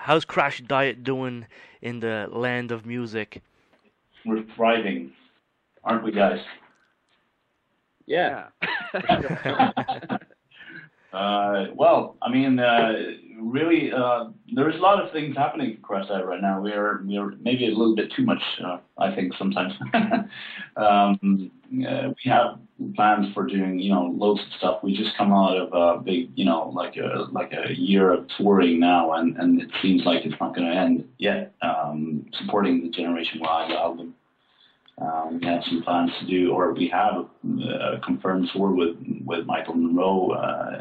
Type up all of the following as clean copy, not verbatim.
how's Crashdïet doing in the land of music? We're thriving, aren't we, guys? Yeah. Well, I mean, really, there's a lot of things happening at Crashdïet right now. We're maybe a little bit too much, I think, sometimes. We have plans for doing, loads of stuff. We just come out of a big, like a year of touring now, and it seems like it's not going to end yet. Supporting the Generation Y album. We have some plans to do, or we have a confirmed tour with Michael Monroe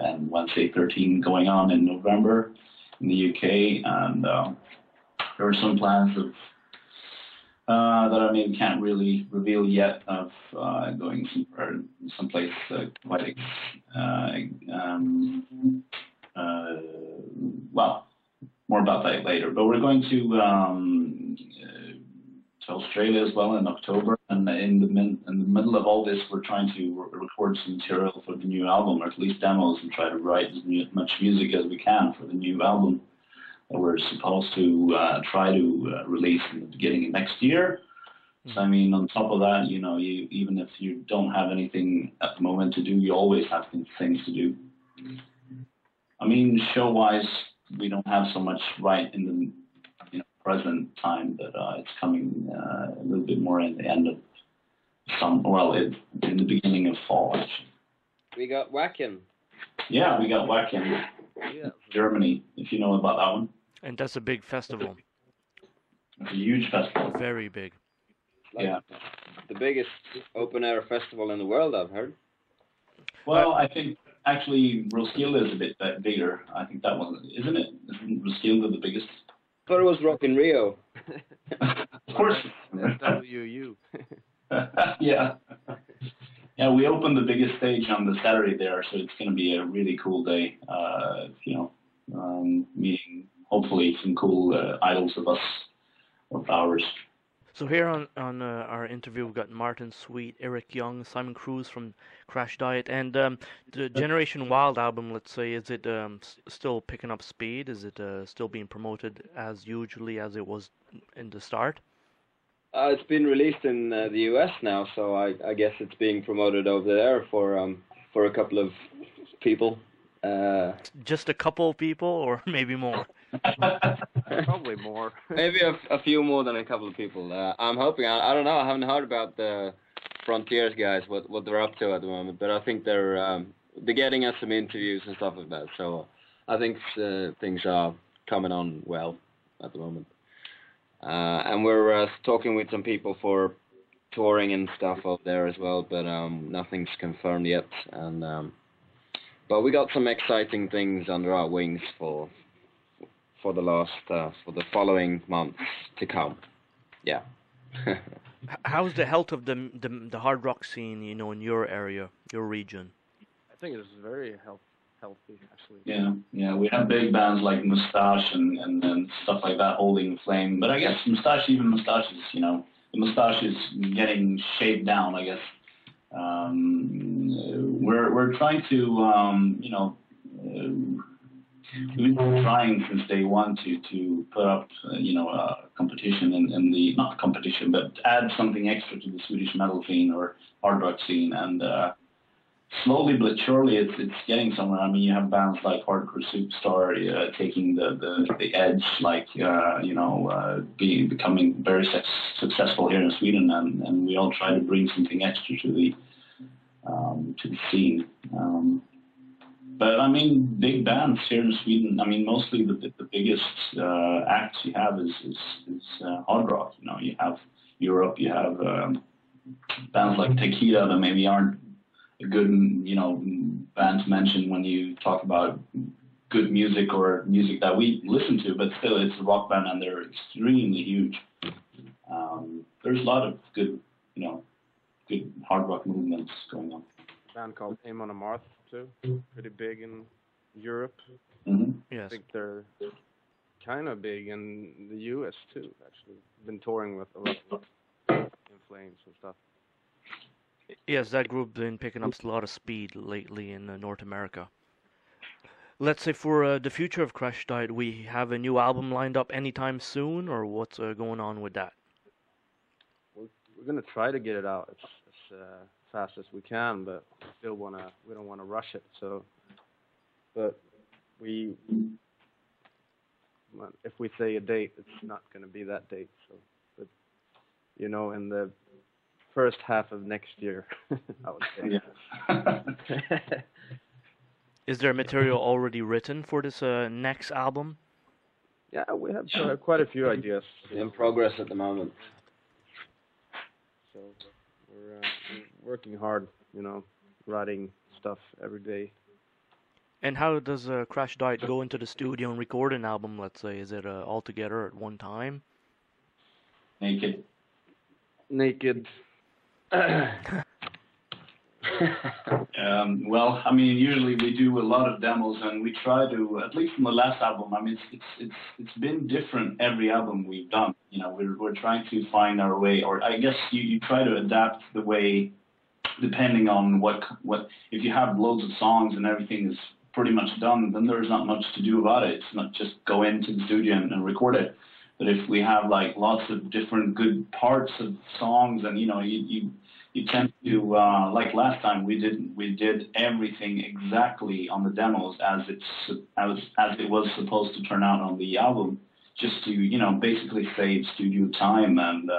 and Wednesday 13 going on in November in the UK, and there are some plans of that I maybe can't really reveal yet of going someplace quite well, more about that later. But we're going to Australia as well in October, and in the middle of all this, we're trying to record some material for the new album, or at least demos, and try to write as much music as we can for the new album that we're supposed to try to release in the beginning of next year. So I mean, on top of that, even if you don't have anything at the moment to do, you always have things to do. I mean, show-wise, we don't have so much right in the present time, but it's coming a little bit more in the end of in the beginning of fall, actually. We got Wacken. Yeah, we got Wacken, Germany, if you know about that one. And that's a big festival. It's a huge festival. Very big. Like the biggest open air festival in the world, I've heard. Well, I think actually Roskilde is a bit bigger. I think that one, isn't it? Isn't Roskilde the biggest? I thought it was Rock in Rio. Of course. WU. Yeah. Yeah, we opened the biggest stage on the Saturday there, so it's going to be a really cool day. Meeting hopefully some cool idols of ours. So here on our interview, we've got Martin Sweet, Eric Young, Simon Cruz from Crashdïet, and the Generation Wild album, let's say, is it still picking up speed? Is it still being promoted as usually as it was in the start? It's been released in the US now, so I guess it's being promoted over there for a couple of people. Just a couple of people, or maybe more? Probably more. Maybe a few more than a couple of people. I'm hoping. I don't know. I haven't heard about the Frontiers guys, what they're up to at the moment. But I think they're getting us some interviews and stuff like that. So I think things are coming on well at the moment. And we're talking with some people for touring and stuff out there as well. But nothing's confirmed yet. And but we got some exciting things under our wings for the following months to come. Yeah. How's the health of the hard rock scene, in your area, your region? I think it's very healthy, actually. Yeah, we have big bands like Mustache and stuff like that holding the flame. But I guess Mustache is, the Mustache is getting shaved down, I guess. We're trying to, we've been trying since day one to put up, a competition in the, not competition, but add something extra to the Swedish metal scene or hard rock scene. And slowly but surely it's getting somewhere. I mean, you have bands like Hardcore Superstar taking the edge, like, becoming very successful here in Sweden. And we all try to bring something extra to the scene. But I mean, big bands here in Sweden. I mean, mostly the biggest acts you have is hard rock. You have Europe. You have bands like Tequila that maybe aren't a good, band to mention when you talk about good music or music that we listen to. But still, it's a rock band, and they're extremely huge. There's a lot of good, good hard rock movements going on. A band called Amon Amarth too, pretty big in Europe. Mm-hmm. Yes. I think they're kind of big in the US too, actually. Been touring with a lot of In Flames and stuff. Yes, that group been picking up a lot of speed lately in North America. let's say for the future of Crashdïet, we have a new album lined up anytime soon, or what's going on with that? We're gonna try to get it out as fast as we can, but we don't wanna rush it. So, but if we say a date, it's not gonna be that date. So, but in the first half of next year, I would say. Yeah. Is there material already written for this next album? Yeah, we have quite a few ideas in progress at the moment. So we're working hard, writing stuff every day. And how does Crashdïet go into the studio and record an album, let's say? Is it all together at one time? Naked. Well, I mean, usually we do a lot of demos, and we try to, at least from the last album. I mean, it's been different every album we've done. We're trying to find our way, or I guess you try to adapt the way, depending on what if you have loads of songs and everything is pretty much done, then there's not much to do about it. It's not just go into the studio and record it. But if we have like lots of different good parts of songs, and you tend to like last time we did everything exactly on the demos as it was supposed to turn out on the album, just to basically save studio time and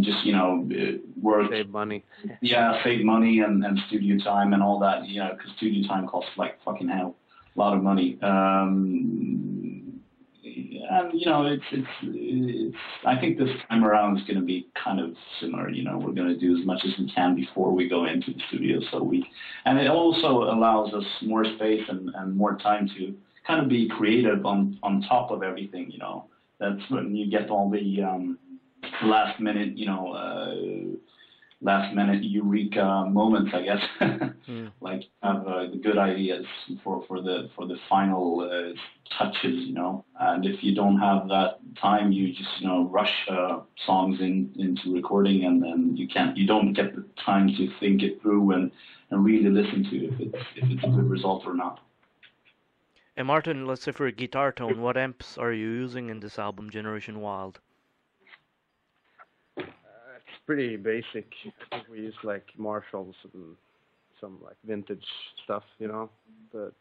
just work, save money. Yeah, save money and studio time and all that, because studio time costs like fucking hell, a lot of money. And it's I think this time around is going to be kind of similar. We're going to do as much as we can before we go into the studio, and it also allows us more space and more time to kind of be creative on top of everything. That's when you get all the last minute eureka moments, I guess. Like have the good ideas for the final touches, and if you don't have that time, you just rush songs into recording, and then you don't get the time to think it through and really listen to if it's a good result or not. And Martin, let's say for a guitar tone, what amps are you using in this album, Generation Wild? It's pretty basic. I think we use like Marshalls and some like vintage stuff, But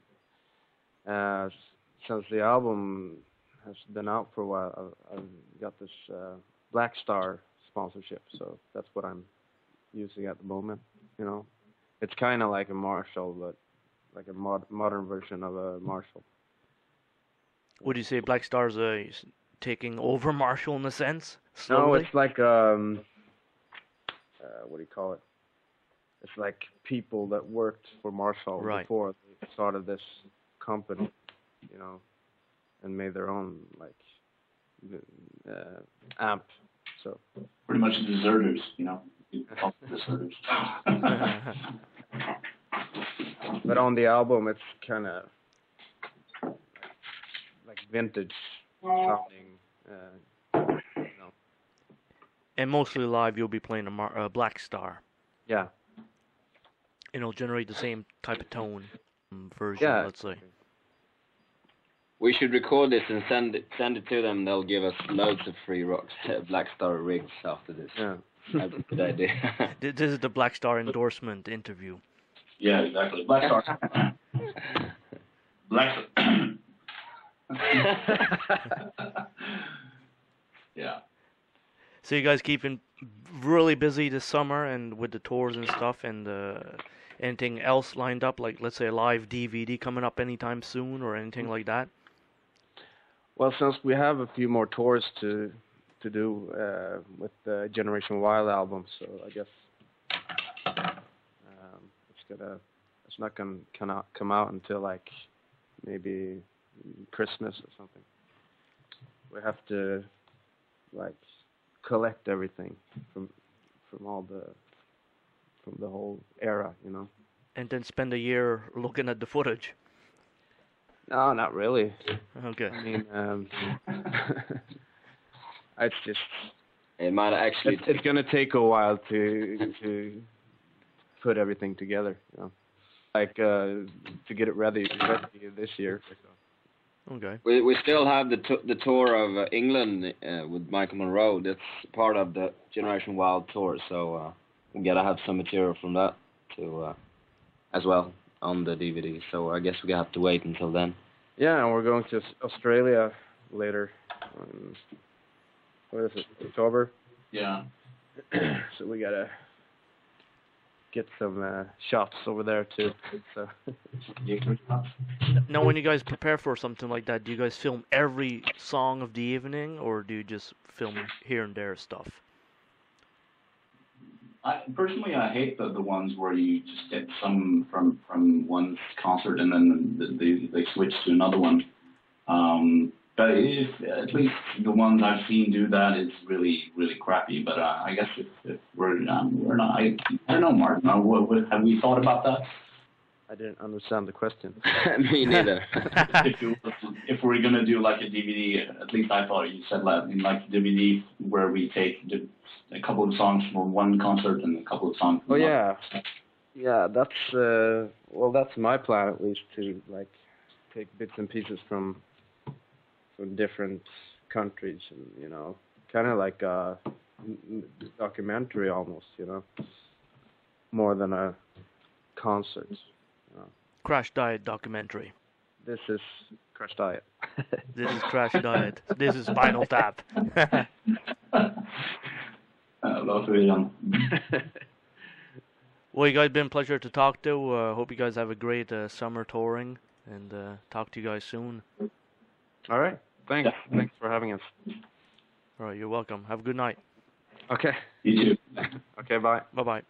since the album has been out for a while, I've got this Black Star sponsorship, so that's what I'm using at the moment. It's kind of like a Marshall, but like a modern version of a Marshall. Would you say Black Star's taking over Marshall in a sense? No, Slowly? it's like what do you call it? It's like people that worked for Marshall before they started this company, and made their own amp. So pretty much deserters, deserters. But on the album, it's kind of like vintage sounding, And mostly live, you'll be playing a Black Star. Yeah. And it'll generate the same type of tone version, let's say. We should record this and send it to them. They'll give us loads of free Black Star rigs after this. Yeah. That's a good idea. This is the Black Star endorsement interview. Yeah, exactly. Black Star. Black Star. Yeah. So you guys keeping really busy this summer and with the tours and stuff, and anything else lined up, like let's say a live DVD coming up anytime soon or anything like that? Well, since we have a few more tours to do with the Generation Wild album, so I guess it's not gonna come out until like maybe Christmas or something. We have to like collect everything from the whole era, And then spend a year looking at the footage. No, not really. Okay. I mean, it's just. It might actually. It's gonna take a while to put everything together. like to get it ready this year. So. Okay. We still have the tour of England with Michael Monroe. That's part of the Generation Wild tour. So we gotta have some material from that to as well on the DVD. So I guess we have to wait until then. Yeah, and we're going to Australia later. What is it? October. Yeah. So we gotta get some shots over there too. So. Now, when you guys prepare for something like that, do you guys film every song of the evening, or do you just film here and there stuff? Personally, I hate the ones where you just get some from one concert and then they switch to another one. But if at least the ones I've seen do that, it's really crappy. But I guess if we're not, I don't know, Martin. Have we thought about that? I didn't understand the question. Me neither. if we're gonna do like a DVD, at least I thought you said like DVD where we take a couple of songs from one concert and a couple of songs from another. Yeah, that's that's my plan at least, to like take bits and pieces from different countries, and kind of like a documentary almost, more than a concert. Crashdïet documentary. This is Crashdïet. This is Crashdïet. This is Spinal Tap. Well, you guys, been a pleasure to talk to. Hope you guys have a great summer touring, and talk to you guys soon. All right. Thanks. Yeah. Thanks for having us. All right, you're welcome. Have a good night. Okay. You too. Okay, bye. Bye-bye.